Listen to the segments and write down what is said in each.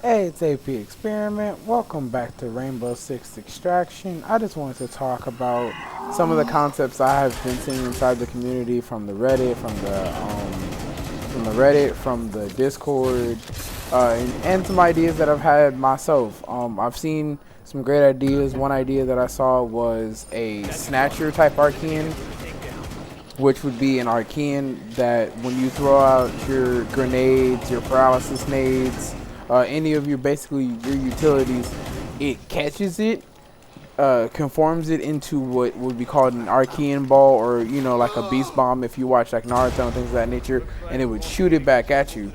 Hey, it's AP Experiment. Welcome back to Rainbow Six Extraction. I just wanted to talk about some of the concepts I have been seeing inside the community from the Reddit, from the Discord, and some ideas that I've had myself. I've seen some great ideas. One idea that I saw was a snatcher type Archean, which would be an Archean that when you throw out your grenades, your paralysis nades, any of your basically your utilities, it catches it, conforms it into what would be called an Archean ball, or like a beast bomb if you watch like Naruto and things of that nature, and it would shoot it back at you.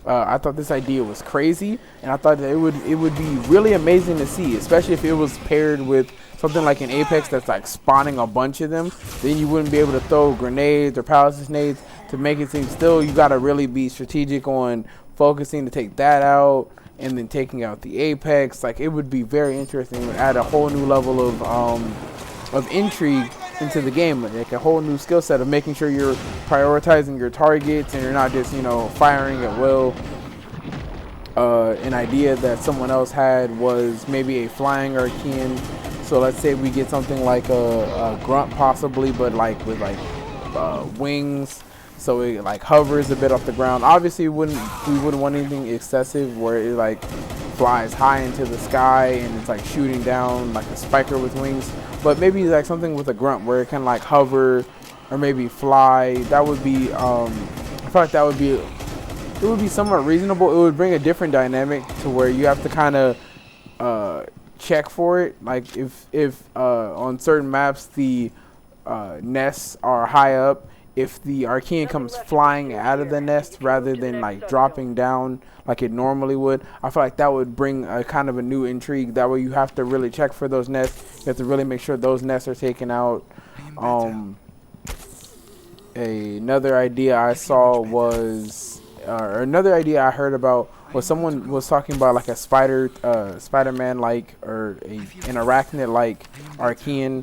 I thought this idea was crazy, and I thought that it would be really amazing to see, especially if it was paired with something like an Apex that's like spawning a bunch of them. Then you wouldn't be able to throw grenades or paralysis nades to make it seem. Still, you got to really be strategic on focusing to take that out, and then taking out the Apex. Like, it would be very interesting. It would add a whole new level of intrigue into the game, like a whole new skill set of making sure you're prioritizing your targets and you're not just firing at will. An idea that someone else had was maybe a flying Archean. So let's say we get something like a grunt possibly, but like with like wings, so it like hovers a bit off the ground. Obviously, we wouldn't want anything excessive where it like flies high into the sky and it's like shooting down like a spiker with wings. But maybe like something with a grunt where it can like hover or maybe fly. That would be I feel like that would be it would be somewhat reasonable. It would bring a different dynamic to where you have to kind of check for it. Like if on certain maps the nests are high up, if the Archean comes flying out of the nest rather than like dropping down like it normally would, I feel like that would bring a kind of a new intrigue. That way you have to really check for those nests. You have to really make sure those nests are taken out. Another idea I saw was, or another idea I heard about was someone was talking about like a Spider-Man like, or an arachnid like Archean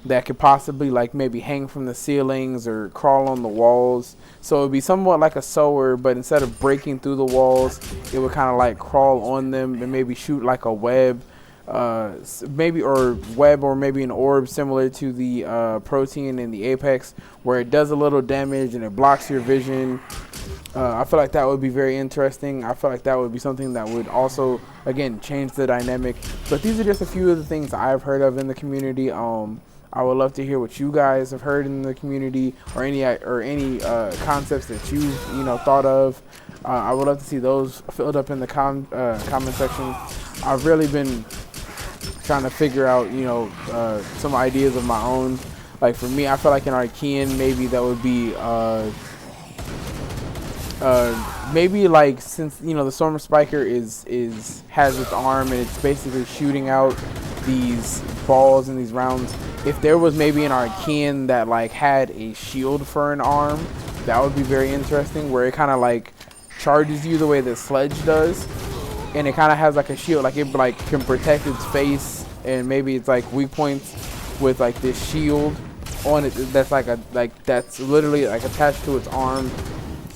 that could possibly like maybe hang from the ceilings or crawl on the walls. So it would be somewhat like a sower, but instead of breaking through the walls, it would kind of like crawl on them and maybe shoot like a web, maybe or maybe an orb similar to the protein in the Apex, where it does a little damage and it blocks your vision. I feel like that would be very interesting. I feel like that would be something that would also, again, change the dynamic. But these are just a few of the things I've heard of in the community. I would love to hear what you guys have heard in the community, or any concepts that you've thought of. I would love to see those filled up in the comment section. I've really been trying to figure out some ideas of my own. Like for me, I feel like an Archean, maybe that would be maybe like, since the Storm Spiker has its arm and it's basically shooting out these balls and these rounds. If there was maybe an Archean that like had a shield for an arm, that would be very interesting, where it kind of like charges you the way the Sledge does, and it kind of has like a shield, like it like can protect its face, and maybe it's like weak points with like this shield on it that's that's literally like attached to its arm,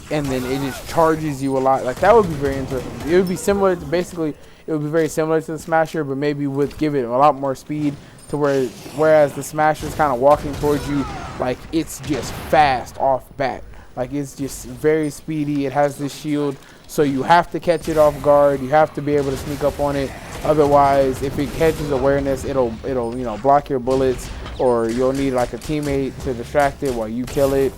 and then it just charges you a lot. Like, that would be very interesting. It would be similar to, basically it would be very similar to the Smasher, but maybe would give it a lot more speed, to whereas the Smasher is kind of walking towards you like it's just fast off bat. Like, it's just very speedy. It has this shield, so you have to catch it off guard. You have to be able to sneak up on it. Otherwise, if it catches awareness, it'll block your bullets, or you'll need like a teammate to distract it while you kill it.